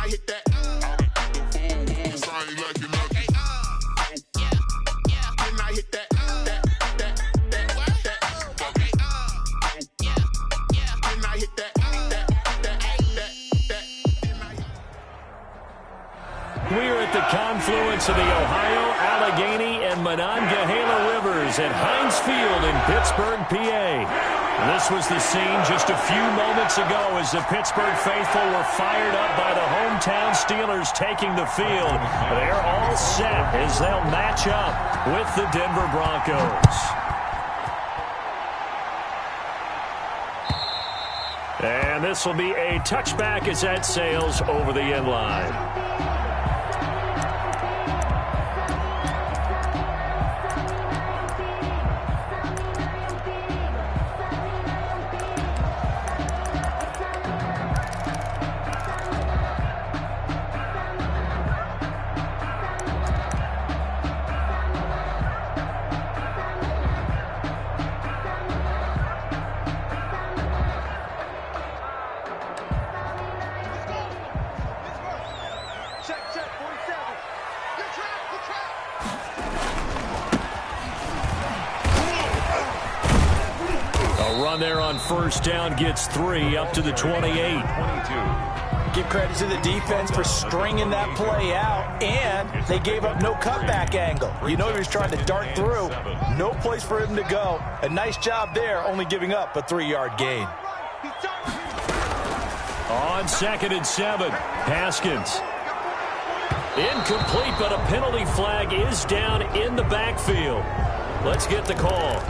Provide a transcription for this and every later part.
I hit that? Cause I ain't like nothing. Can I hit that? Can I hit that? We're at the confluence of the Ohio, Allegheny, and Monongahela Rivers at Heinz Field in Pittsburgh, PA. This was the scene just a few moments ago as the Pittsburgh faithful were fired up by the hometown Steelers taking the field. They're all set as they'll match up with the Denver Broncos. And this will be a touchback as that sails over the end line. There on first down gets 3 up to the 28. Give credit to the defense for stringing that play out, and they gave up no cutback angle. You know he was trying to dart through. No place for him to go. A nice job there, only giving up a 3-yard gain. On 2nd and 7, Haskins. Incomplete, but a penalty flag is down in the backfield. Let's get the call.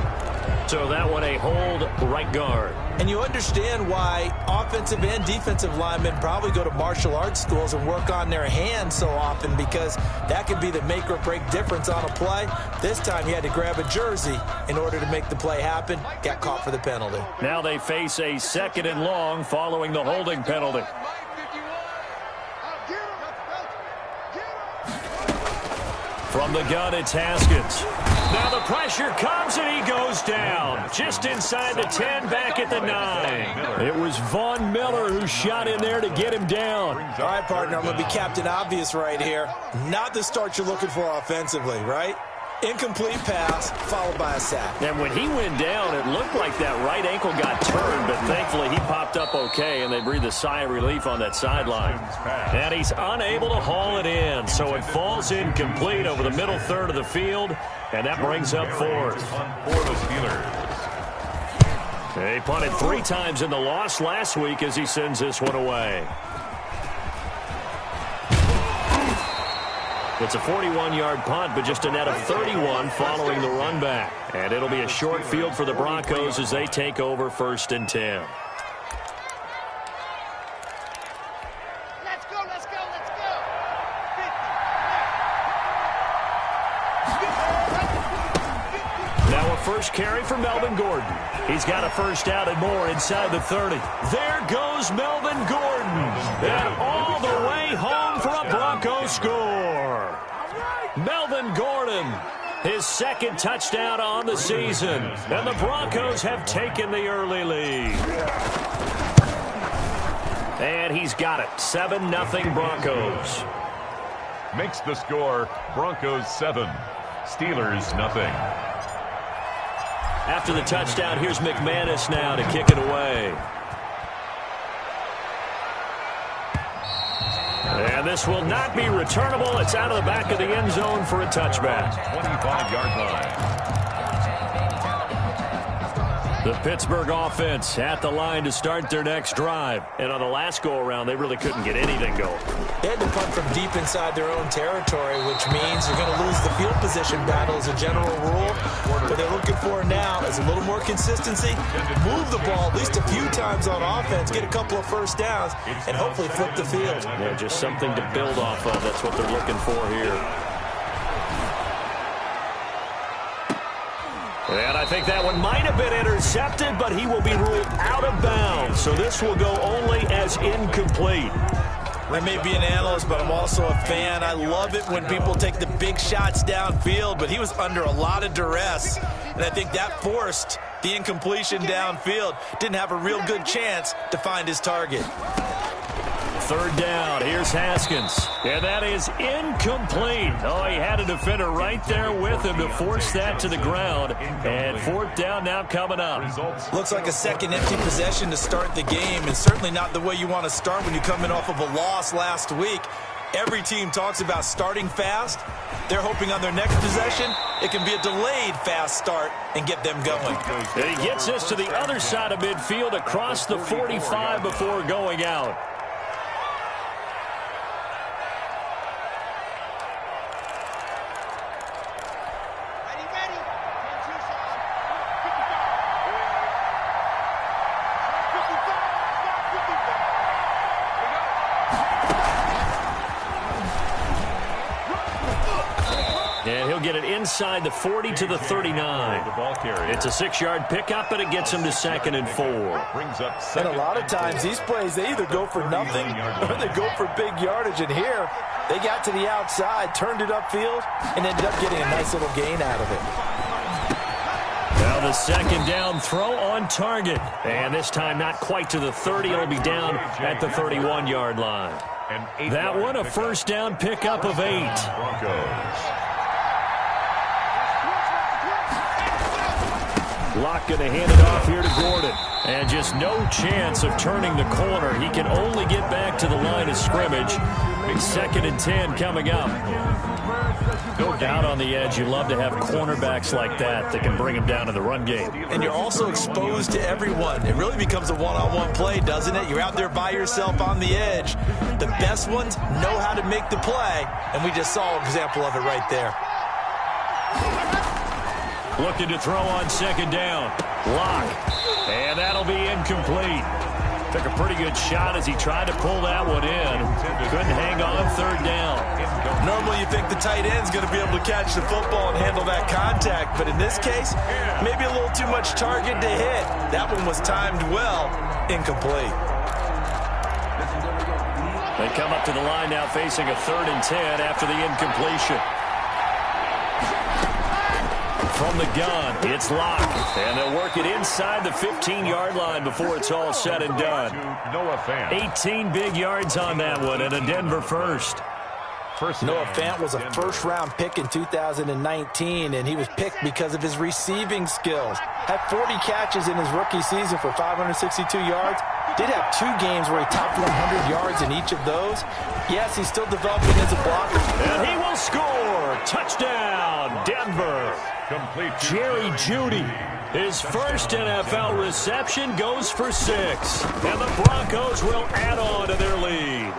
So that one a hold right guard. And you understand why offensive and defensive linemen probably go to martial arts schools and work on their hands so often, because that could be the make or break difference on a play. This time he had to grab a jersey in order to make the play happen. Got caught for the penalty. Now they face a 2nd and long following the holding penalty. From the gun, it's Haskins. Now the pressure comes and he goes down. Just inside the 10, back at the 9. It was Von Miller who shot in there to get him down. All right, partner, I'm going to be Captain Obvious right here. Not the start you're looking for offensively, right? Incomplete pass, followed by a sack. And when he went down, it looked like that right ankle got turned, but thankfully he popped up okay, and they breathed a sigh of relief on that sideline. And he's unable to haul it in, so it falls incomplete over the middle third of the field, and that brings up 4th. For the Steelers. They punted 3 times in the loss last week as he sends this one away. It's a 41-yard punt, but just a net of 31 following the run back. And it'll be a short field for the Broncos as they take over 1st and 10. Let's go, let's go, let's go. Now a first carry for Melvin Gordon. He's got a first down and more inside the 30. There goes Melvin Gordon. And all the way home for a Bronco score. Melvin Gordon, his 2nd touchdown on the season. And the Broncos have taken the early lead. And he's got it. 7-0 Broncos. Makes the score Broncos 7, Steelers 0. After the touchdown, here's McManus now to kick it away. And this will not be returnable. It's out of the back of the end zone for a touchback. 25-yard line. The Pittsburgh offense at the line to start their next drive. And on the last go-around, they really couldn't get anything going. They had to punt from deep inside their own territory, which means you're going to lose the field position battle as a general rule. What they're looking for now is a little more consistency, move the ball at least a few times on offense, get a couple of first downs, and hopefully flip the field. Yeah, just something to build off of. That's what they're looking for here. And I think that one might have been intercepted, but he will be ruled out of bounds. So this will go only as incomplete. I may be an analyst, but I'm also a fan. I love it when people take the big shots downfield, but he was under a lot of duress, and I think that forced the incompletion downfield. Didn't have a real good chance to find his target. third down. Here's Haskins. And that is incomplete. Oh, he had a defender right there with him to force that to the ground. And fourth down now coming up. Looks like a second empty possession to start the game, and certainly not the way you want to start when you're coming off of a loss last week. Every team talks about starting fast. They're hoping on their next possession, it can be a delayed fast start and get them going. And he gets us to the other side of midfield across the 45 before going out. And he'll get it inside the 40 to the 39. It's a 6-yard pickup, but it gets him to 2nd and 4. And a lot of times these plays, they either go for nothing or they go for big yardage. And here, they got to the outside, turned it upfield, and ended up getting a nice little gain out of it. Now the second down throw on target. And this time not quite to the 30. It'll be down at the 31-yard line. That one a first down pickup of 8. Locke going to hand it off here to Gordon. And just no chance of turning the corner. He can only get back to the line of scrimmage. 2nd and 10 coming up. Out on the edge, you love to have cornerbacks like that can bring him down to the run game. And you're also exposed to everyone. It really becomes a one-on-one play, doesn't it? You're out there by yourself on the edge. The best ones know how to make the play, and we just saw an example of it right there. Looking to throw on 2nd down. Locke. And that'll be incomplete. Took a pretty good shot as he tried to pull that one in. Couldn't hang on 3rd down. Normally you think the tight end's going to be able to catch the football and handle that contact, but in this case, maybe a little too much target to hit. That one was timed well. Incomplete. They come up to the line now facing a 3rd and 10 after the incompletion. From the gun, it's Locke. And they'll work it inside the 15-yard line before it's all said and done. 18 big yards on that one and a Denver first. Noah Fant was a first-round pick in 2019, and he was picked because of his receiving skills. Had 40 catches in his rookie season for 562 yards. Did have 2 games where he topped 100 yards in each of those. Yes, he's still developing as a blocker. And he will score. Touchdown, Denver. Jerry Jeudy, his first NFL reception, goes for 6. And the Broncos will add on to their lead.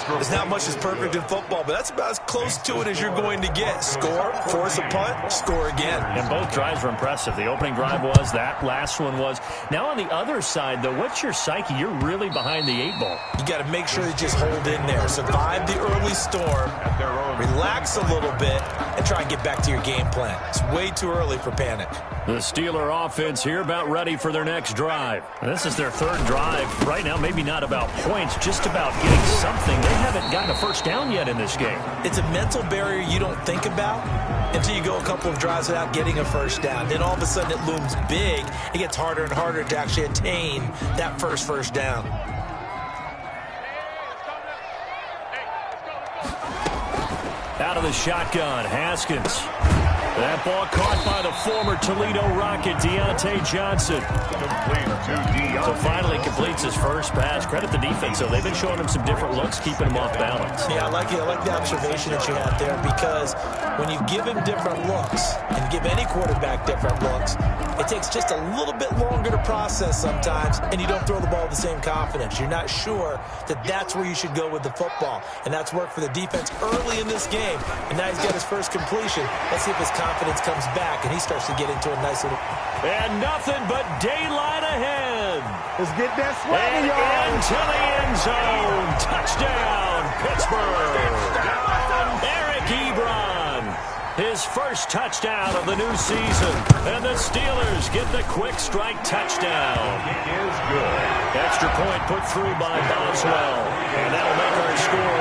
There's not much that's perfect in football, but that's about as close to it as you're going to get. Score, force a punt, score again. And both drives were impressive. The opening drive was, that last one was. Now on the other side, though, what's your psyche? You're really behind the 8 ball. You got to make sure you just hold in there. Survive the early storm, relax a little bit, and try and get back to your game plan. It's way too early for panic. The Steeler offense here about ready for their next drive. And this is their 3rd drive. Right now, maybe not about points, just about getting something. They haven't gotten a first down yet in this game. It's a mental barrier you don't think about until you go a couple of drives without getting a first down. Then all of a sudden it looms big. It gets harder and harder to actually attain that first down. Out of the shotgun, Haskins. That ball caught by the former Toledo Rocket, Deontay Johnson. So finally completes his first pass. Credit the defense, though. They've been showing him some different looks, keeping him off balance. Yeah, I like it. I like the observation that you had there, because when you give him different looks and give any quarterback different looks, it takes just a little bit longer to process sometimes, and you don't throw the ball with the same confidence. You're not sure that that's where you should go with the football, and that's worked for the defense early in this game. And now he's got his first completion. Let's see if his confidence comes back and he starts to get into a nice little... And nothing but daylight ahead. Let's get that swagger, y'all. Into the end zone. Touchdown, Pittsburgh. Eric Ebron, his first touchdown of the new season. And the Steelers get the quick strike touchdown. It is good. Extra point put through by Boswell. And that'll make our score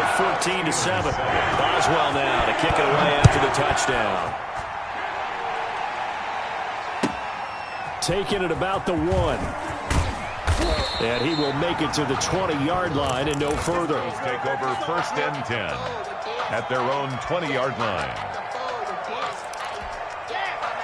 14-7. Boswell now to kick it away after the touchdown. Taking it about the 1. And he will make it to the 20-yard line and no further. Take over 1st and 10 at their own 20-yard line.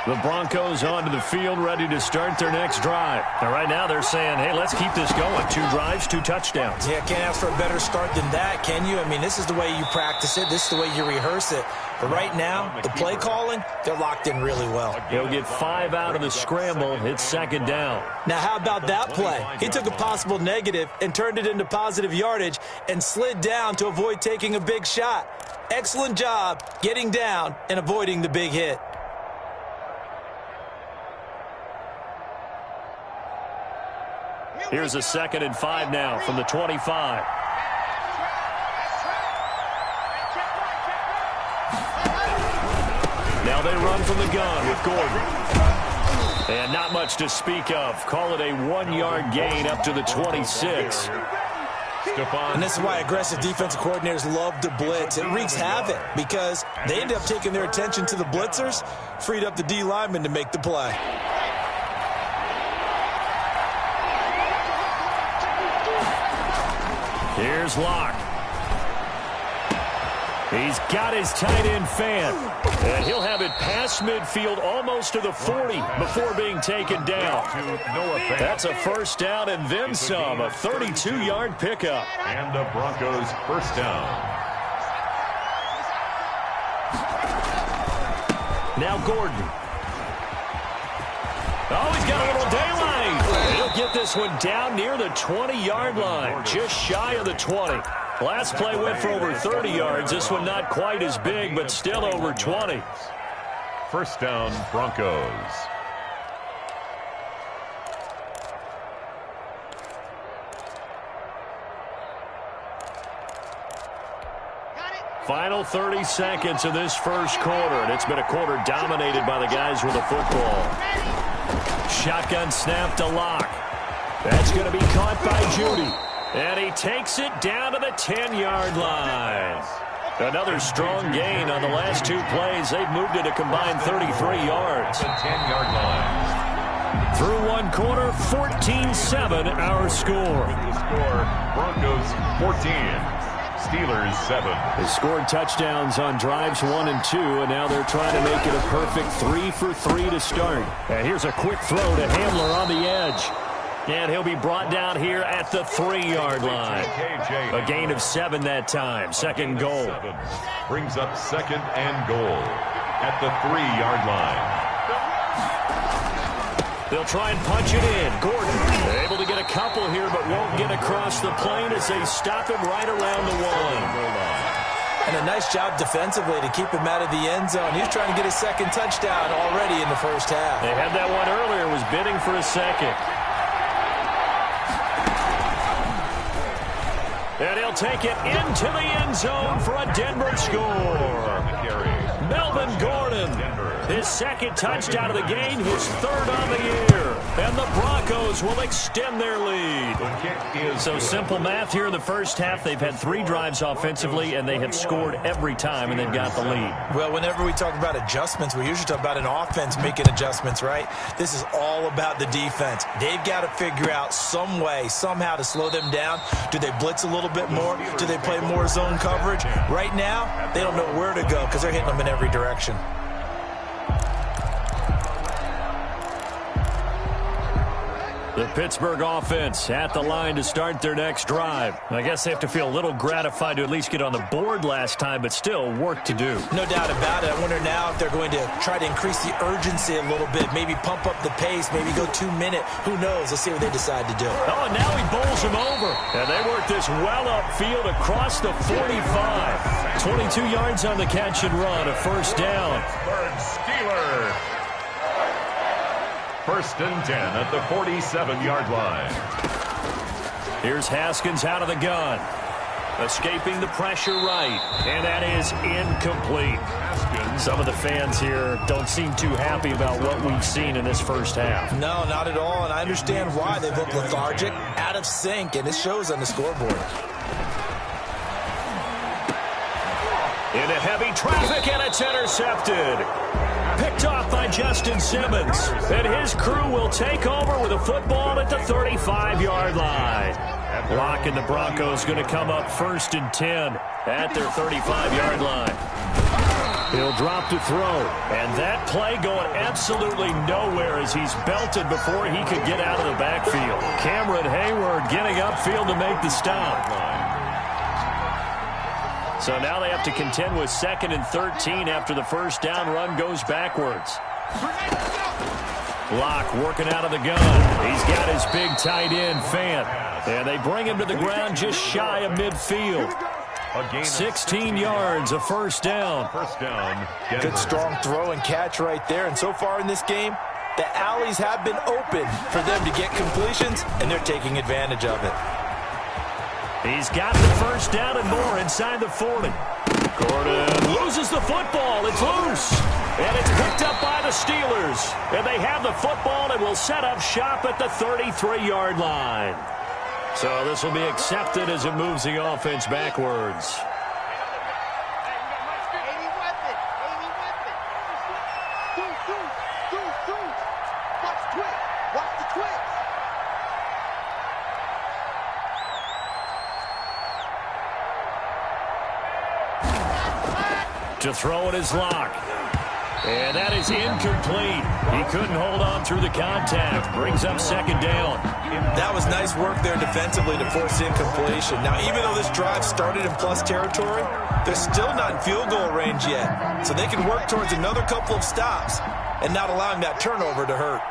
The Broncos onto the field, ready to start their next drive. And right now they're saying, hey, let's keep this going. 2 drives, 2 touchdowns. Yeah, can't ask for a better start than that, can you? I mean, this is the way you practice it. This is the way you rehearse it. But right now, the play calling, they're locked in really well. He'll get 5 out of the scramble. It's 2nd down. Now, how about that play? He took a possible negative and turned it into positive yardage and slid down to avoid taking a big shot. Excellent job getting down and avoiding the big hit. Here's a 2nd and 5 now from the 25. Now they run from the gun with Gordon. And not much to speak of. Call it a 1-yard gain up to the 26. And this is why aggressive defensive coordinators love to blitz. It wreaks havoc because they end up taking their attention to the blitzers, freed up the D lineman to make the play. Here's Locke. He's got his tight end fan. And he'll have it past midfield almost to the 40 before being taken down. That's a 1st down and then some. A 32-yard pickup. And the Broncos 1st down. Now Gordon. Oh, he's got a little daylight. He'll get this one down near the 20-yard line, just shy of the 20. Last play went for over 30 yards. This one not quite as big, but still over 20. 1st down, Broncos. Final 30 seconds of this first quarter, and it's been a quarter dominated by the guys with the football. Shotgun snap to Locke. That's going to be caught by Judy. And he takes it down to the 10-yard line. Another strong gain on the last 2 plays. They've moved it a combined 33 yards. The 10-yard line. Through 1 quarter, 14-7 our score. The score, Broncos 14, Steelers 7. They scored touchdowns on drives 1 and 2, and now they're trying to make it a perfect 3 for 3 to start. And here's a quick throw to Handler on the edge. And he'll be brought down here at the 3-yard line. A gain of 7 that time. 2nd goal. Brings up 2nd and goal at the 3-yard line. They'll try and punch it in. Gordon able to get a couple here, but won't get across the plane as they stop him right around the 1. And a nice job defensively to keep him out of the end zone. He's trying to get his 2nd touchdown already in the first half. They had that one earlier, was bidding for a 2nd. And he'll take it into the end zone for a Denver score. Melvin Gordon, his 2nd touchdown of the game, his 3rd on the year. And the Broncos will extend their lead. So simple math here in the first half. They've had 3 drives offensively, and they have scored every time, and they've got the lead. Well, whenever we talk about adjustments, we usually talk about an offense making adjustments, right? This is all about the defense. They've got to figure out some way, somehow to slow them down. Do they blitz a little bit more? Do they play more zone coverage? Right now, they don't know where to go because they're hitting them in every direction. The Pittsburgh offense at the line to start their next drive. I guess they have to feel a little gratified to at least get on the board last time, but still work to do. No doubt about it. I wonder now if they're going to try to increase the urgency a little bit, maybe pump up the pace, maybe go 2-minute. Who knows? Let's see what they decide to do. Oh, and now he bowls him over. And they work this well upfield across the 45. 22 yards on the catch and run, a 1st down. Steelers. 1st and 10 at the 47-yard line. Here's Haskins out of the gun. Escaping the pressure right. And that is incomplete. Some of the fans here don't seem too happy about what we've seen in this first half. No, not at all. And I understand why. They've looked lethargic, out of sync, and it shows on the scoreboard. Into heavy traffic, and it's intercepted. Picked off by Justin Simmons. And his crew will take over with a football at the 35-yard line. Locke and the Broncos going to come up 1st and 10 at their 35-yard line. He'll drop to throw. And that play going absolutely nowhere as he's belted before he could get out of the backfield. Cameron Hayward getting upfield to make the stop. So now they have to contend with 2nd and 13 after the first down run goes backwards. Locke working out of the gun. He's got his big tight end, Fant. And they bring him to the ground just shy of midfield. 16 yards, a first down. Good strong throw and catch right there. And so far in this game, the alleys have been open for them to get completions, and they're taking advantage of it. He's got the first down and more inside the 40. Gordon loses the football. It's loose. And it's picked up by the Steelers. And they have the football and will set up shop at the 33-yard line. So this will be accepted as it moves the offense backwards. To throw it is Locke. And that is incomplete. He couldn't hold on through the contact. Brings up 2nd down. That was nice work there defensively to force incompletion. Now, even though this drive started in plus territory, they're still not in field goal range yet. So they can work towards another couple of stops and not allowing that turnover to hurt.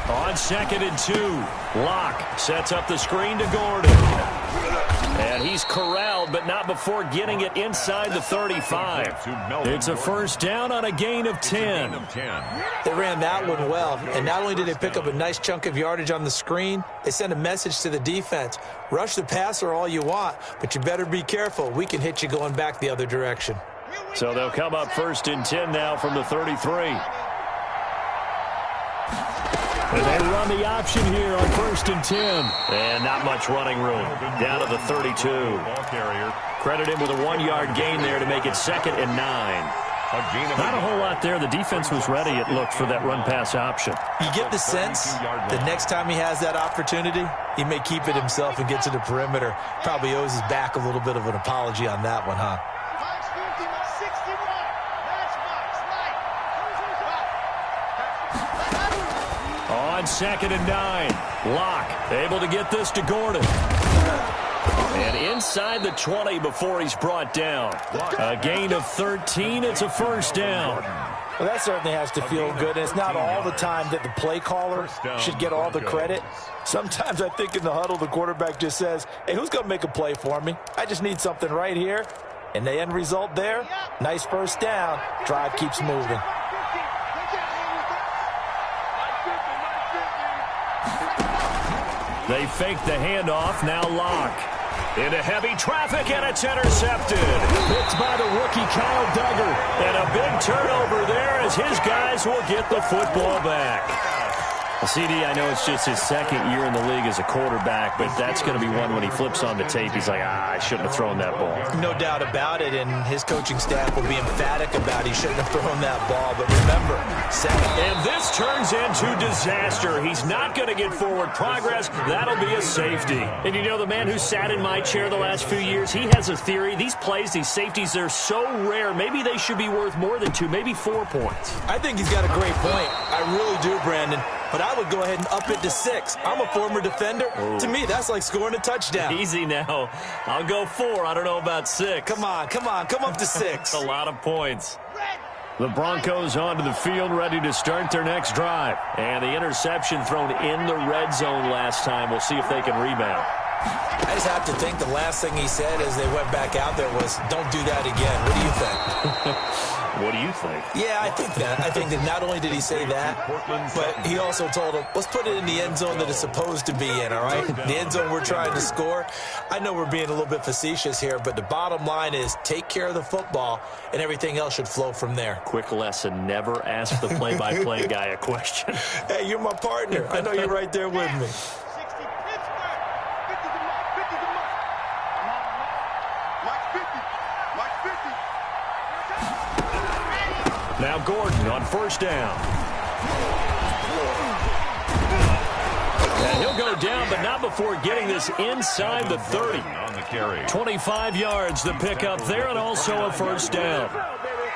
On 2nd and 2, Locke sets up the screen to Gordon. And he's corralled, but not before getting it inside the 35. It's a first down on a gain of 10. They ran that one well, and not only did they pick up a nice chunk of yardage on the screen, they sent a message to the defense. Rush the passer all you want, but you better be careful. We can hit you going back the other direction. So they'll come up 1st and 10 now from the 33. And they run the option here on 1st and 10. And not much running room. Down to the 32. Credit him with a 1-yard gain there to make it 2nd and 9. Not a whole lot there. The defense was ready, it looked, for that run-pass option. You get the sense the next time he has that opportunity, he may keep it himself and get to the perimeter. Probably owes his back a little bit of an apology on that one, huh? On 2nd and 9, Locke able to get this to Gordon. And inside the 20 before he's brought down. A gain of 13, it's a first down. Well, that certainly has to feel good. And it's not all the time that the play caller should get all the credit. Sometimes I think in the huddle, the quarterback just says, hey, who's going to make a play for me? I just need something right here. And the end result there, nice first down. Drive keeps moving. They fake the handoff, now Locke. Into heavy traffic, and it's intercepted. Picked by the rookie Kyle Duggar. And a big turnover there as his guys will get the football back. CD, I know it's just his 2nd year in the league as a quarterback, but that's going to be one when he flips on the tape. He's like, I shouldn't have thrown that ball. No doubt about it, and his coaching staff will be emphatic about he shouldn't have thrown that ball. But remember, 2nd. And this turns into disaster. He's not going to get forward progress. That'll be a safety. And you know, the man who sat in my chair the last few years, he has a theory. These plays, these safeties, they're so rare. Maybe they should be worth more than 2, maybe 4 points. I think he's got a great point. I really do, Brandon. But I would go ahead and up it to 6. I'm a former defender. Ooh. To me, that's like scoring a touchdown. Easy now. I'll go 4. I don't know about 6. Come on. Come up to 6. A lot of points. The Broncos onto the field, ready to start their next drive. And the interception thrown in the red zone last time. We'll see if they can rebound. I just have to think the last thing he said as they went back out there was, don't do that again. What do you think? What do you think? Yeah, I think that. I think that not only did he say that, but he also told him, let's put it in the end zone that it's supposed to be in, all right? The end zone we're trying to score. I know we're being a little bit facetious here, but the bottom line is take care of the football, and everything else should flow from there. Quick lesson, never ask the play-by-play guy a question. Hey, you're my partner. I know you're right there with me. Now Gordon on first down. And he'll go down, but not before getting this inside the 30. On the carry. 25 yards to pick up there, and also a first down.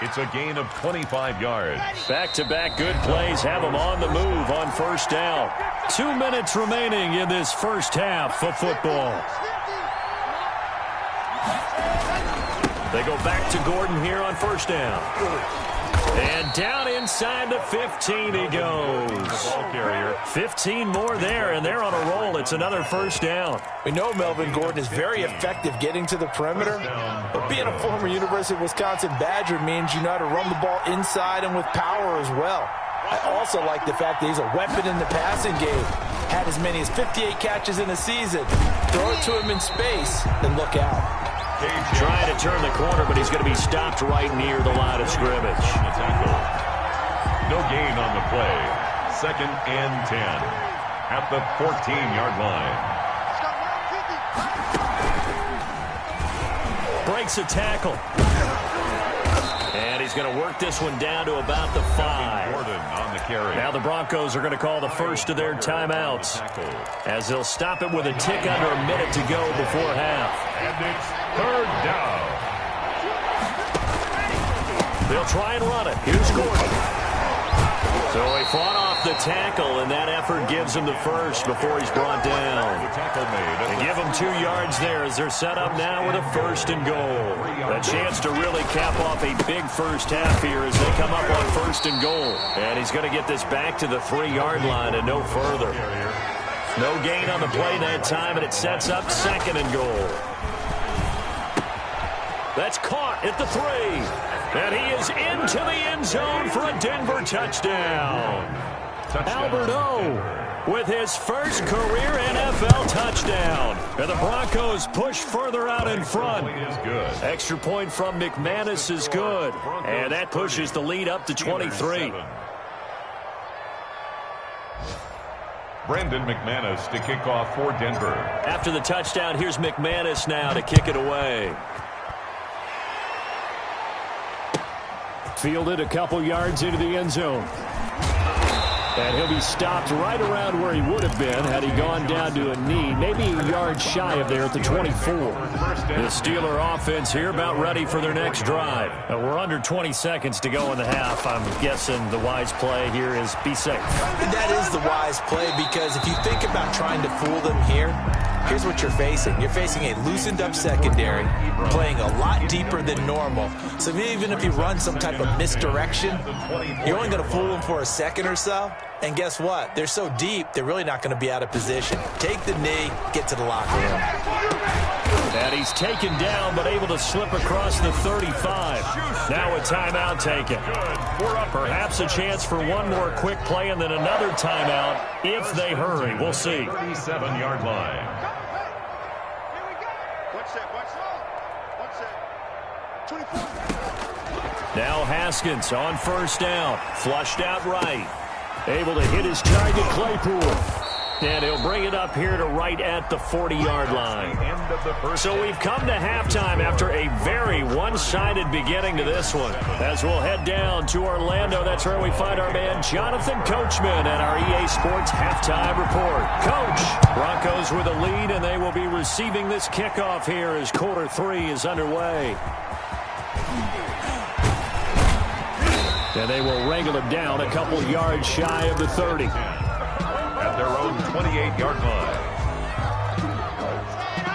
It's a gain of 25 yards. Back-to-back good plays have them on the move on first down. 2 minutes remaining in this first half of football. They go back to Gordon here on first down. And down inside the 15 he goes. Ball carrier. 15 more there, and they're on a roll. It's another first down. We know Melvin Gordon is very effective getting to the perimeter, but being a former University of Wisconsin Badger means you know how to run the ball inside and with power as well. I also like the fact that he's a weapon in the passing game. Had as many as 58 catches in a season. Throw it to him in space, and look out. Trying to turn the corner, but he's going to be stopped right near the line of scrimmage. No gain on the play. 2nd and 10 at the 14-yard line. Breaks a tackle. And he's going to work this one down to about the 5. Gordon on the carry. Now the Broncos are going to call the first of their timeouts, as they'll stop it with a tick under a minute to go before half. And it's 3rd down. They'll try and run it. Here's Gordon. So he fought off the tackle, and that effort gives him the first before he's brought down. They give him 2 yards there as they're set up now with a 1st and goal. A chance to really cap off a big first half here as they come up on 1st and goal. And he's going to get this back to the 3-yard line and no further. No gain on the play that time, and it sets up 2nd and goal. That's caught at the 3. And he is into the end zone for a Denver touchdown. Albert O with his first career NFL touchdown. And the Broncos push further out in front. Extra point from McManus is good. And that pushes the lead up to 23. Brandon McManus to kick off for Denver. After the touchdown, here's McManus now to kick it away. Fielded a couple yards into the end zone. And he'll be stopped right around where he would have been had he gone down to a knee, maybe a yard shy of there at the 24. The Steeler offense here about ready for their next drive. And we're under 20 seconds to go in the half. I'm guessing the wise play here is be safe. That is the wise play, because if you think about trying to fool them here, here's what you're facing. You're facing a loosened up secondary, playing a lot deeper than normal. So even if you run some type of misdirection, you're only going to fool them for a second or so. And guess what? They're so deep, they're really not going to be out of position. Take the knee, get to the locker room. And he's taken down, but able to slip across the 35. Now a timeout taken. Perhaps a chance for one more quick play and then another timeout if they hurry. We'll see. 37-yard line. Now Haskins on first down. Flushed out right. Able to hit his target, Claypool. And he'll bring it up here to right at the 40-yard line. So we've come to halftime after a very one-sided beginning to this one. As we'll head down to Orlando, that's where we find our man Jonathan Coachman at our EA Sports Halftime Report. Coach, Broncos with a lead, and they will be receiving this kickoff here as quarter 3 is underway. And they will wrangle it down a couple yards shy of the 30. At their own 28-yard line.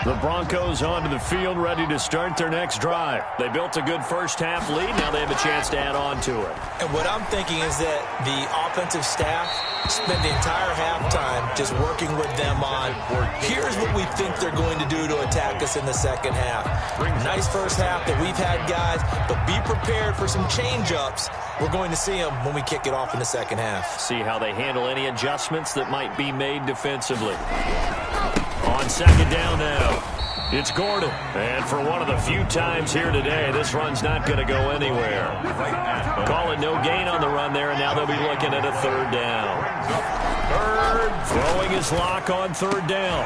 The Broncos onto the field, ready to start their next drive. They built a good first-half lead. Now they have a chance to add on to it. And what I'm thinking is that the offensive staff spent the entire halftime just working with them on, here's what we think they're going to do to attack us in the second half. Nice first half that we've had, guys, but be prepared for some change-ups. We're going to see them when we kick it off in the second half. See how they handle any adjustments that might be made defensively. On second down now, it's Gordon. And for one of the few times here today, this run's not going to go anywhere. Call it no gain on the run there, and now they'll be looking at a third down. Throwing his lock on third down.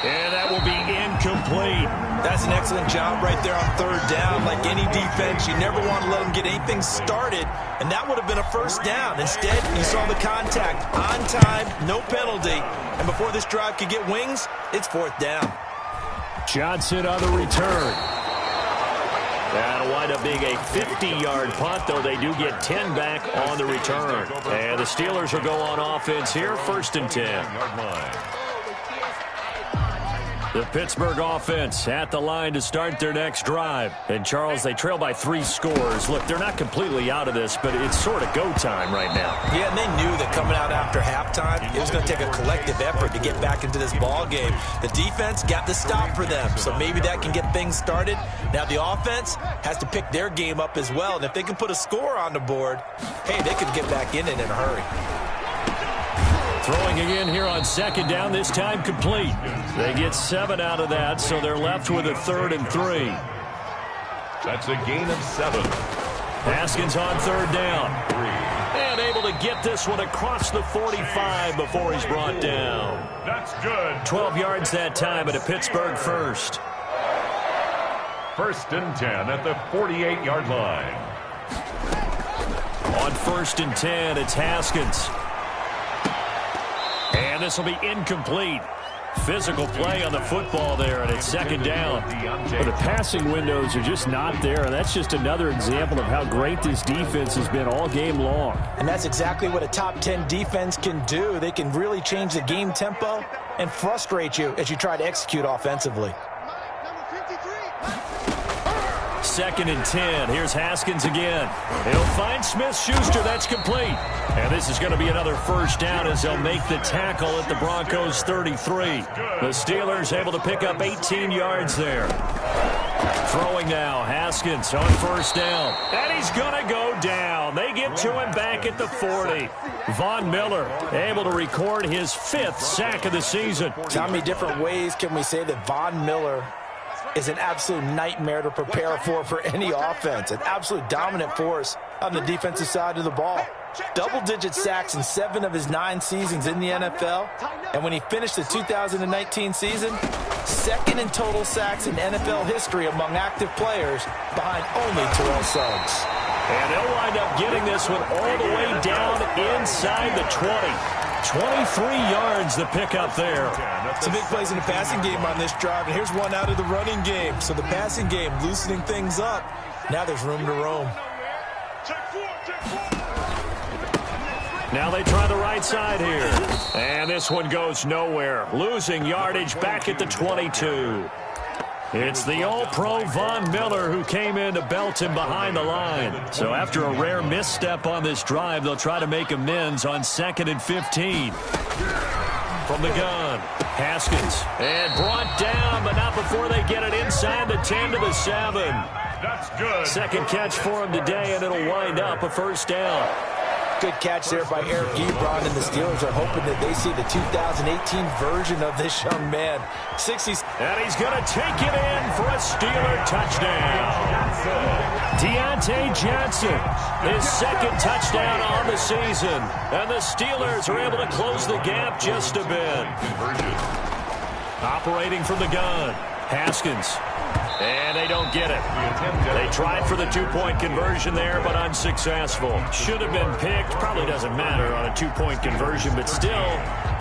And that will be incomplete. incomplete. That's an excellent job right there on third down. Like any defense, you never want to let them get anything started, and that would have been a first down. Instead, you saw the contact on time, no penalty, and before this drive could get wings, it's fourth down. Johnson on the return. That'll wind up being a 50-yard punt, though they do get 10 back on the return. And the Steelers will go on offense here, 1st and 10. The Pittsburgh offense at the line to start their next drive. And, Charles, they trail by 3 scores. Look, they're not completely out of this, but it's sort of go time right now. Yeah, and they knew that coming out after halftime, it was going to take a collective effort to get back into this ball game. The defense got the stop for them, so maybe that can get things started. Now the offense has to pick their game up as well, and if they can put a score on the board, hey, they could get back in it in a hurry. Throwing again here on 2nd down, this time complete. They get 7 out of that, so they're left with a 3rd and 3. That's a gain of 7. Haskins on 3rd down. And able to get this one across the 45 before he's brought down. That's good. 12 yards that time at a Pittsburgh first. 1st and 10 at the 48-yard line. On 1st and 10, it's Haskins. And this will be incomplete. Physical play on the football there, and it's 2nd down. Well, the passing windows are just not there, and that's just another example of how great this defense has been all game long. And that's exactly what a top 10 defense can do. They can really change the game tempo and frustrate you as you try to execute offensively. 2nd and 10. Here's Haskins again. He'll find Smith-Schuster. That's complete. And this is going to be another 1st down as they'll make the tackle at the Broncos' 33. The Steelers able to pick up 18 yards there. Throwing now, Haskins on 1st down. And he's going to go down. They get to him back at the 40. Von Miller able to record his 5th sack of the season. How many different ways can we say that Von Miller is an absolute nightmare to prepare for any offense? An absolute dominant force on the defensive side of the ball. Double-digit sacks in 7 of his 9 seasons in the NFL. And when he finished the 2019 season, 2nd in total sacks in NFL history among active players, behind only Terrell Suggs. And they'll wind up getting this one all the way down inside the 20. 23 yards the pickup there. Some big plays in the passing game on this drive, and here's one out of the running game. So the passing game loosening things up. Now there's room to roam. Now they try the right side here. And this one goes nowhere. Losing yardage back at the 22. It's the All-Pro Von Miller who came in to belt him behind the line. So after a rare misstep on this drive, they'll try to make amends on 2nd and 15. From the gun, Haskins. And brought down, but not before they get it inside the 10 to the 7. That's good. 2nd catch for him today, and it'll wind up a 1st down. Good catch there by Eric Ebron, and the Steelers are hoping that they see the 2018 version of this young man. 60s. And he's going to take it in for a Steeler touchdown. Deontay Johnson, his 2nd touchdown on the season. And the Steelers are able to close the gap just a bit. Operating from the gun, Haskins. And they don't get it. They tried for the 2-point conversion there, but unsuccessful. Should have been picked. Probably doesn't matter on a 2-point conversion, but still,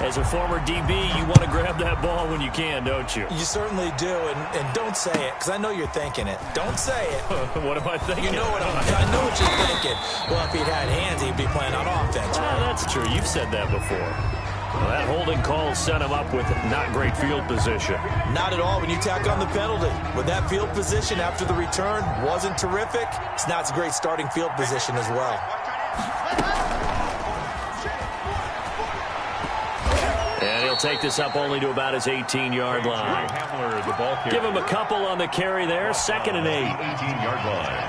as a former DB, you want to grab that ball when you can, don't you? You certainly do, and don't say it, because I know you're thinking it. Don't say it. What am I thinking? You know I know what you're thinking. Well, if he'd had hands, he'd be playing on offense. Well, that's true. You've said that before. Well, that holding call set him up with not great field position. Not at all when you tack on the penalty. With that field position after the return wasn't terrific, it's not a great starting field position as well. And he'll take this up only to about his 18-yard line. Give him a couple on the carry there. 2nd and 8. 18-yard line.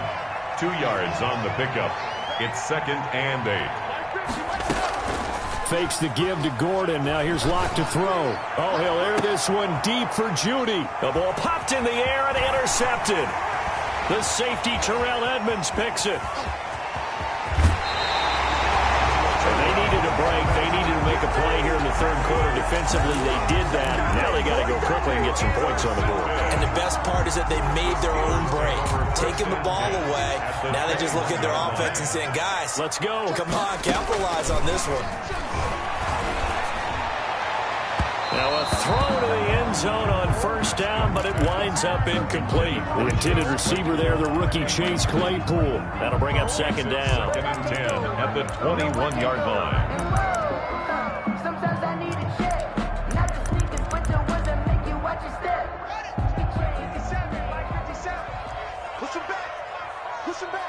2 yards on the pickup. It's 2nd and 8. Fakes the give to Gordon. Now here's Locke to throw. Oh, he'll air this one deep for Judy. The ball popped in the air and intercepted. The safety, Terrell Edmonds, picks it. So they needed a break. They needed to make a play here in the third quarter defensively. They did that. Now they got to go quickly and get some points on the board. And the best part is that they made their own break, taking the ball away. Now they just look at their offense and saying, guys, let's go. Come on, capitalize on this one. Now a throw to the end zone on first down, but it winds up incomplete. The intended receiver there, the rookie Chase Claypool. That'll bring up second down. Second and 10 at the 21-yard line. Sometimes I need a check. Not the sneakers, but the ones that make you watch your step. 57, like 57. Push him back. Push him back.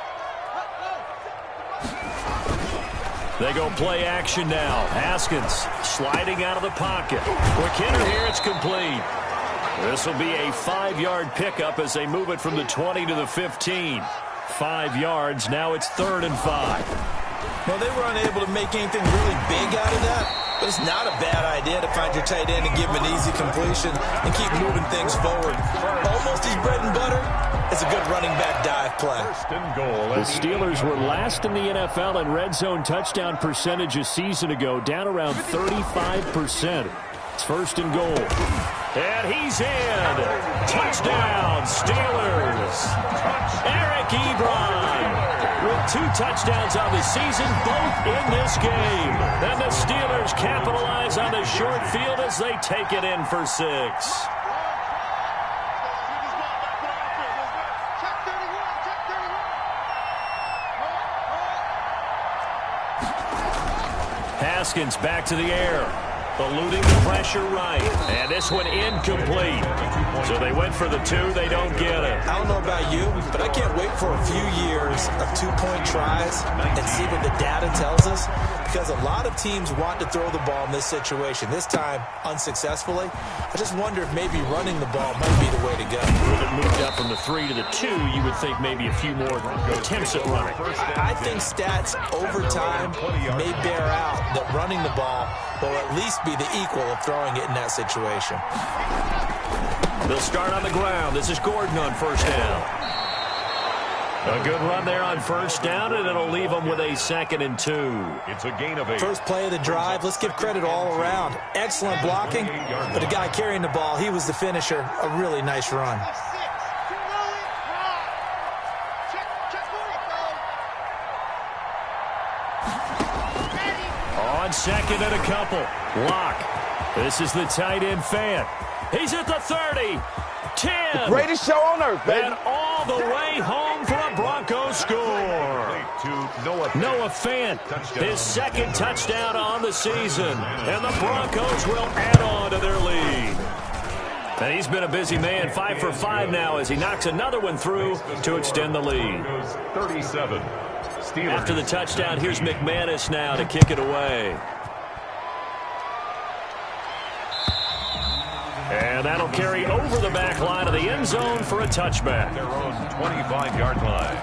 They go play action now. Haskins sliding out of the pocket. Quick hitter here, it's complete. This will be a 5-yard pickup as they move it from the 20 to the 15. 5 yards, now it's 3rd and 5. Well, they were unable to make anything really big out of that, but it's not a bad idea to find your tight end and give him an easy completion and keep moving things forward. Almost his bread and butter. It's a good running back dive play. First and goal. The Steelers were last in the NFL in red zone touchdown percentage a season ago, down around 35%. It's first and goal. And he's in. Touchdown, Steelers. Eric Ebron with 2 touchdowns on the season, both in this game. And the Steelers capitalize on the short field as they take it in for 6. Haskins back to the air, eluding the pressure right, and this one incomplete. So they went for the 2, they don't get it. I don't know about you, but I can't wait for a few years of 2-point tries and see what the data tells us, because a lot of teams want to throw the ball in this situation. This time, unsuccessfully. I just wonder if maybe running the ball might be the way to go. With it moved up from the 3 to the 2, you would think maybe a few more attempts at running. I think stats over time may bear out that running the ball will at least be the equal of throwing it in that situation. They'll start on the ground. This is Gordon on first down. A good run there on first down, and it'll leave them with a 2nd and 2. It's a gain of 8. First play of the drive. Let's give credit all around. Excellent blocking, but the guy carrying the ball, he was the finisher. A really nice run. On second and a couple. Lock. This is the tight end fan. He's at the 30. 10. Greatest show on earth, baby. And all the way home for a Broncos score. Noah Fant, his 2nd touchdown on the season. And the Broncos will add on to their lead. And he's been a busy man, 5 for 5 now as he knocks another one through to extend the lead. 37. Steelers. After the touchdown, here's McManus now to kick it away. And that'll carry over the back line of the end zone for a touchback. Their own 25-yard line.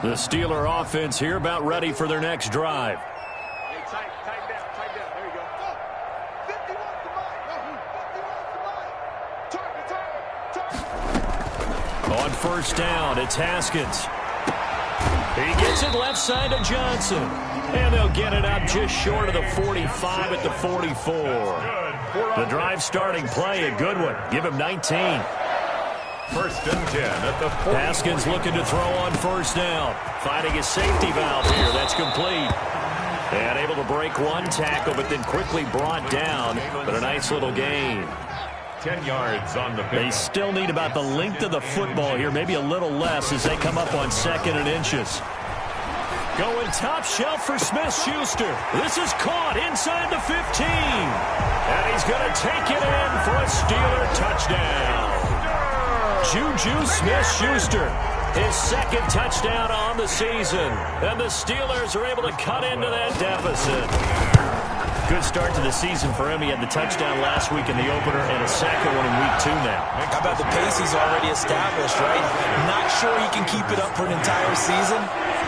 The Steeler offense here about ready for their next drive. Hey, tighten down. There you go. 51 to mine. On first down, it's Haskins. He gets it left side to Johnson. And they'll get it up just short of the 45 at the 44. The drive starting play, a good one. Give him 19. First and 10 at the 40. Haskins looking to throw on first down. Finding his safety valve here. That's complete. And able to break one tackle, but then quickly brought down. But a nice little gain. 10 yards on the They pick. still need about the length of the football here, maybe a little less as they come up on 2nd and inches. Going top shelf for Smith-Schuster. This is caught inside the 15. And he's going to take it in for a Steeler touchdown. Juju Smith-Schuster, his 2nd touchdown on the season. And the Steelers are able to cut into that deficit. Good start to the season for him. He had the touchdown last week in the opener and a second one in week 2 now. How about the pace he's already established, right? Not sure he can keep it up for an entire season,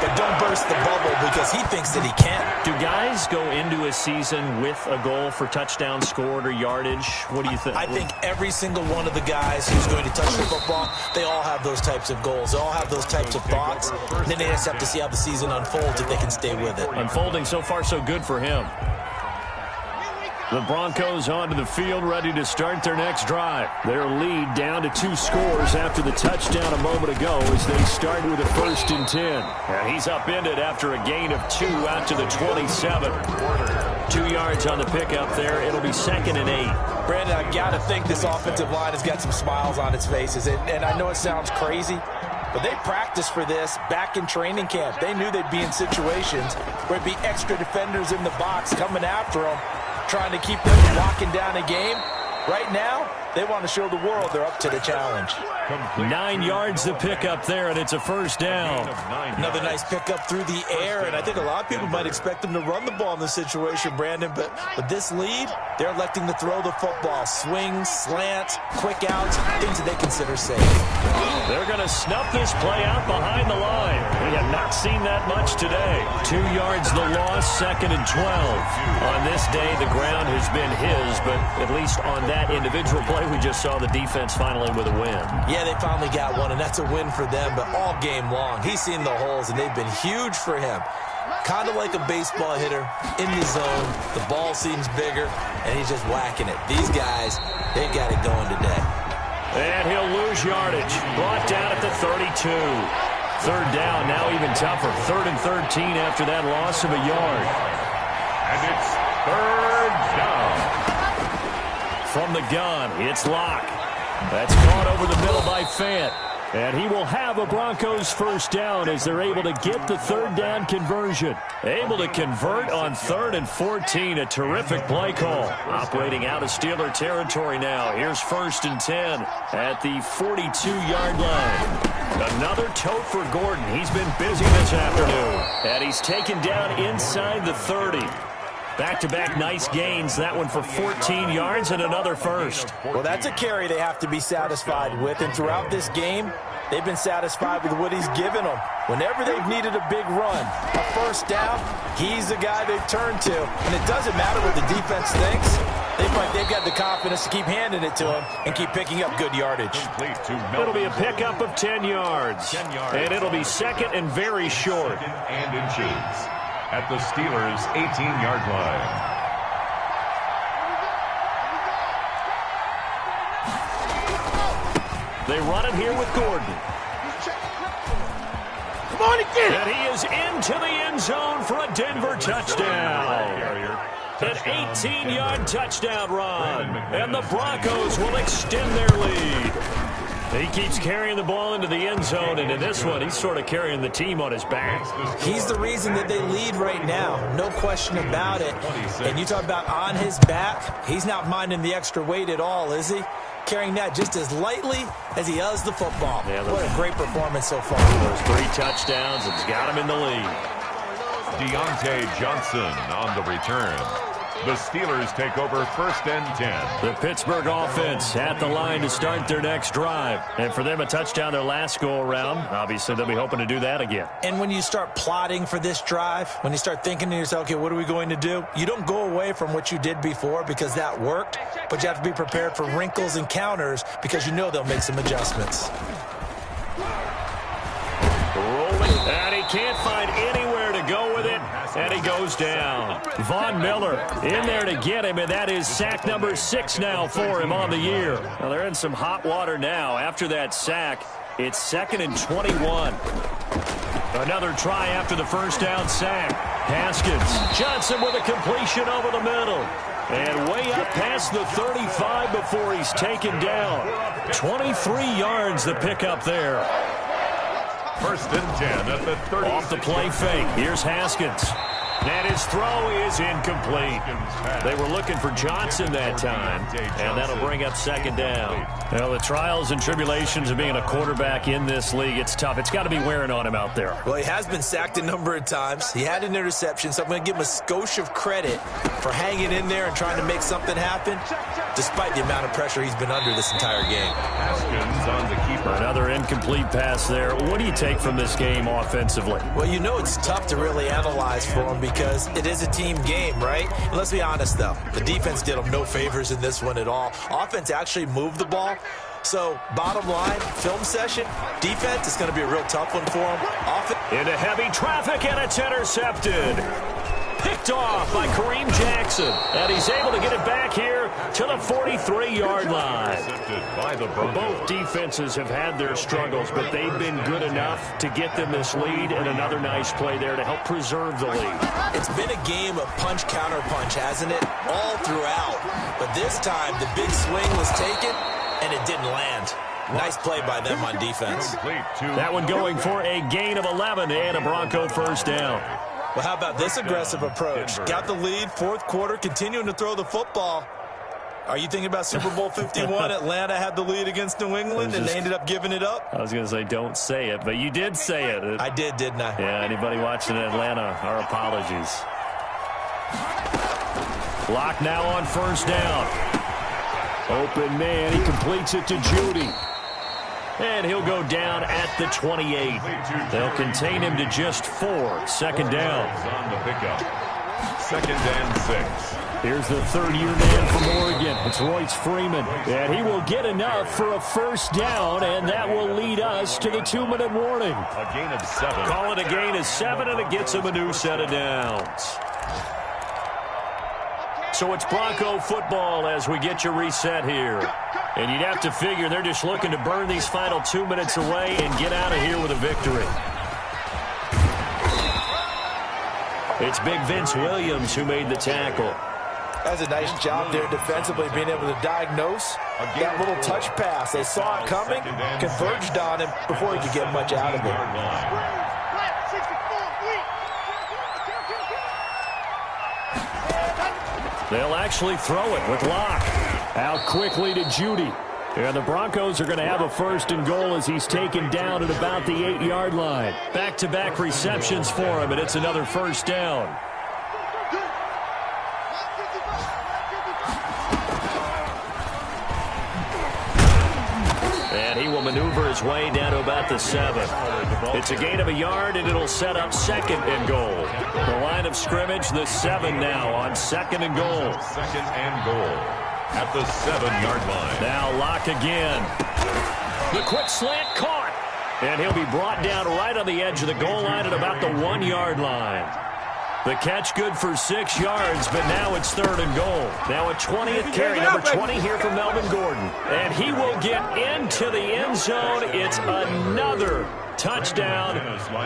but don't burst the bubble because he thinks that he can. Do guys go into a season with a goal for touchdown scored or yardage? What do you think? I think every single one of the guys who's going to touch the football, they all have those types of goals. They all have those types of thoughts. And then they just have to see how the season unfolds if they can stay with it. Unfolding so far so good for him. The Broncos onto the field, ready to start their next drive. Their lead down to 2 scores after the touchdown a moment ago as they start with a 1st and 10. And he's upended after a gain of 2 out to the 27. 2 yards on the pickup there. It'll be 2nd and 8. Brandon, I got to think this offensive line has got some smiles on its faces. And I know it sounds crazy, but they practiced for this back in training camp. They knew they'd be in situations where it'd be extra defenders in the box coming after them, trying to keep them locking down a game. Right now, they want to show the world they're up to the challenge. 9 yards the pickup there, and it's a 1st down. Another nice pickup through the air, and I think a lot of people might expect them to run the ball in this situation, Brandon, but with this lead, they're electing to throw the football. Swings, slants, quick outs, things that they consider safe. They're going to snuff this play out behind the line. We have not seen that much today. 2 yards the loss, 2nd and 12. On this day, the ground has been his, but at least on that individual play, we just saw the defense finally with a win. Yeah, they finally got one, and that's a win for them, but all game long, he's seen the holes, and they've been huge for him. Kind of like a baseball hitter in the zone. The ball seems bigger, and he's just whacking it. These guys, they got it going today. And he'll lose yardage. Brought down at the 32. 3rd down, now even tougher. 3rd and 13 after that loss of a yard. And it's 3rd down. From the gun, it's Locke. That's caught over the middle by Fant. And he will have a Broncos 1st down as they're able to get the 3rd down conversion. Able to convert on 3rd and 14. A terrific play call. Operating out of Steeler territory now. Here's 1st and 10 at the 42-yard line. Another tote for Gordon. He's been busy this afternoon. And he's taken down inside the 30. Back-to-back nice gains. That one for 14 yards and another 1st. Well, that's a carry they have to be satisfied with. And throughout this game, they've been satisfied with what he's given them. Whenever they've needed a big run, a 1st down, he's the guy they've turned to. And it doesn't matter what the defense thinks. They've got the confidence to keep handing it to him and keep picking up good yardage. It'll be a pickup of 10 yards. And it'll be 2nd and very short. And inches at the Steelers' 18-yard line. They run it here with Gordon. Come on again. And he is into the end zone for a Denver touchdown. An 18-yard touchdown run. And the Broncos will extend their lead. He keeps carrying the ball into the end zone, and in this one, he's sort of carrying the team on his back. He's the reason that they lead right now. No question about it. And you talk about on his back, he's not minding the extra weight at all, is he? Carrying that just as lightly as he does the football. Yeah, what a great performance so far. Those 3 touchdowns has got him in the lead. Deontay Johnson on the return. The Steelers take over 1st and 10. The Pittsburgh offense at the line to start their next drive. And for them, a touchdown their last go-around. Obviously, they'll be hoping to do that again. And when you start plotting for this drive, when you start thinking to yourself, okay, what are we going to do? You don't go away from what you did before because that worked, but you have to be prepared for wrinkles and counters because you know they'll make some adjustments. Rolling, and he can't find anywhere to go with it, and he goes down. Von Miller in there to get him, and that is sack number 6 now for him on the year. Well, they're in some hot water now. After that sack, it's 2nd and 21. Another try after the 1st down sack. Haskins, Johnson with a completion over the middle. And way up past the 35 before he's taken down. 23 yards the pickup there. 1st and 10 at the 30. Off the play fake. Here's Haskins. And his throw is incomplete. They were looking for Johnson that time, and that'll bring up second down. Well, the trials and tribulations of being a quarterback in this league, it's tough. It's got to be wearing on him out there. Well, he has been sacked a number of times. He had an interception, so I'm going to give him a skosh of credit for hanging in there and trying to make something happen, despite the amount of pressure he's been under this entire game. Haskins on the keeper. Another incomplete pass there. What do you take from this game offensively? Well, you know it's tough to really analyze for him because it is a team game, right? And let's be honest, though. The defense did him no favors in this one at all. Offense actually moved the ball. So, bottom line, film session, defense is going to be a real tough one for him. Into heavy traffic, and it's intercepted. Picked off by Kareem Jackson. And he's able to get it back here to the 43-yard line. Both defenses have had their struggles, but they've been good enough to get them this lead, and another nice play there to help preserve the lead. It's been a game of punch-counter-punch, hasn't it? All throughout. But this time, the big swing was taken, and it didn't land. Nice play by them on defense. That one going for a gain of 11 and a Bronco first down. Well, how about this aggressive approach? Got the lead, fourth quarter, continuing to throw the football. Are you thinking about Super Bowl 51? Atlanta had the lead against New England, and they ended up giving it up? I was going to say, don't say it, but you did say it. I did, didn't I? Yeah, anybody watching Atlanta, our apologies. Lock now on first down. Open man, he completes it to Judy. And he'll go down at the 28. They'll contain him to just 4. Second down. On the pickup. Second and 6. Here's the third-year man from Oregon. It's Royce Freeman. And he will get enough for a first down, and that will lead us to the 2-minute warning. A gain of 7. Call it a gain of 7, and it gets him a new set of downs. So it's Bronco football as we get you reset here. And you'd have to figure they're just looking to burn these final 2 minutes away and get out of here with a victory. It's Big Vince Williams who made the tackle. That's a nice job there defensively, being able to diagnose that little touch pass. They saw it coming, converged on him before he could get much out of it. They'll actually throw it with Locke. Out quickly to Judy. And the Broncos are going to have a first and goal as he's taken down at about the 8-yard line. Back-to-back receptions for him, and it's another first down. And he will maneuver his way down to about the 7. It's a gain of a yard, and it'll set up second and goal. The line of scrimmage, the 7 now on second and goal. Second and goal at the 7-yard line. Now Locke again. The quick slant caught. And he'll be brought down right on the edge of the goal line at about the 1-yard line. The catch good for 6 yards, but now it's third and goal. Now a 20th carry, number 20 here from Melvin Gordon. And he will get into the end zone. It's another touchdown.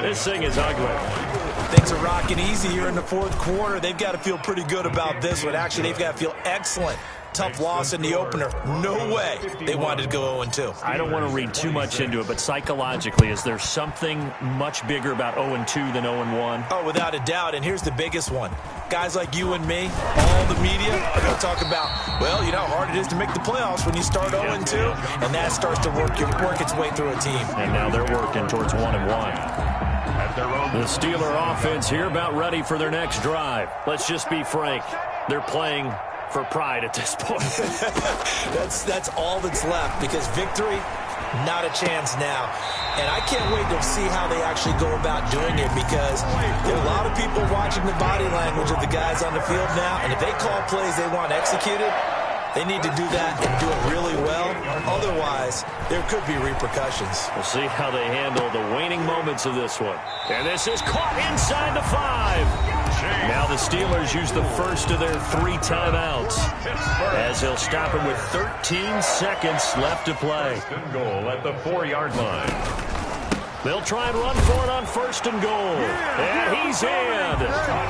This thing is ugly. Things are rocking easy here in the fourth quarter. They've got to feel pretty good about this one. Actually, they've got to feel excellent. Tough loss in the opener. No way they wanted to go 0-2. I don't want to read too much into it, but psychologically, is there something much bigger about 0-2 than 0-1? Oh, without a doubt, and here's the biggest one. Guys like you and me, all the media, are going to talk about, well, you know how hard it is to make the playoffs when you start 0-2, and that starts to work its way through a team. And now they're working towards 1-1. The Steeler offense here about ready for their next drive. Let's just be frank. They're playing for pride at this point. That's all that's left, because victory, not a chance now. And I can't wait to see how they actually go about doing it, because there are a lot of people watching the body language of the guys on the field now, and if they call plays they want executed, they need to do that and do it really well. Otherwise, there could be repercussions. We'll see how they handle the waning moments of this one. And this is caught inside the 5. Now the Steelers use the first of their 3 timeouts, as they'll stop him with 13 seconds left to play. First and goal at the 4-yard line. They'll try and run for it on first and goal. And he's in.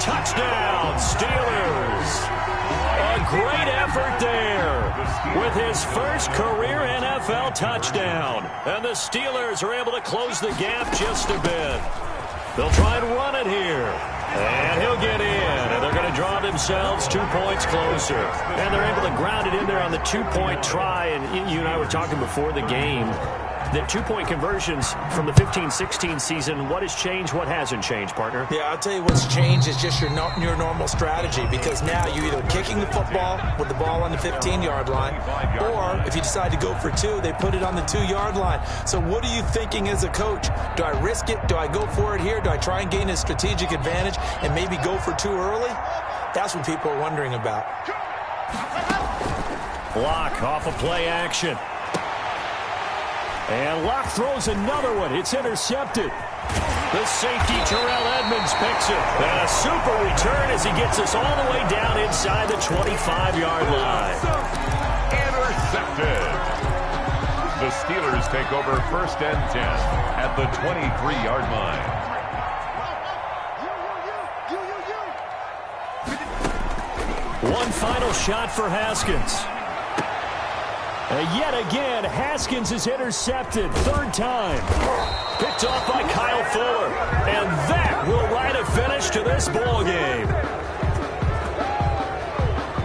Touchdown, Steelers. A great effort there with his first career NFL touchdown. And the Steelers are able to close the gap just a bit. They'll try and run it here. And he'll get in, and they're going to draw themselves 2 points closer. And they're able to ground it in there on the two-point try. And you and I were talking before the game that two-point conversions from the 15-16 season, what has changed, what hasn't changed, partner? Yeah, I'll tell you what's changed is just your normal strategy, because now you're either kicking the football with the ball on the 15-yard line, or if you decide to go for two, they put it on the 2-yard line. So what are you thinking as a coach? Do I risk it? Do I go for it here? Do I try and gain a strategic advantage and maybe go for two early? That's what people are wondering about. Locke off of play action. And Locke throws another one. It's intercepted. The safety, Terrell Edmonds, picks it. And a super return as he gets us all the way down inside the 25-yard line. Intercepted. The Steelers take over 1st and 10 at the 23-yard line. One final shot for Haskins. Yet again, Haskins is intercepted. 3rd time. Picked off by Kyle Fuller. And that will write a finish to this ball game.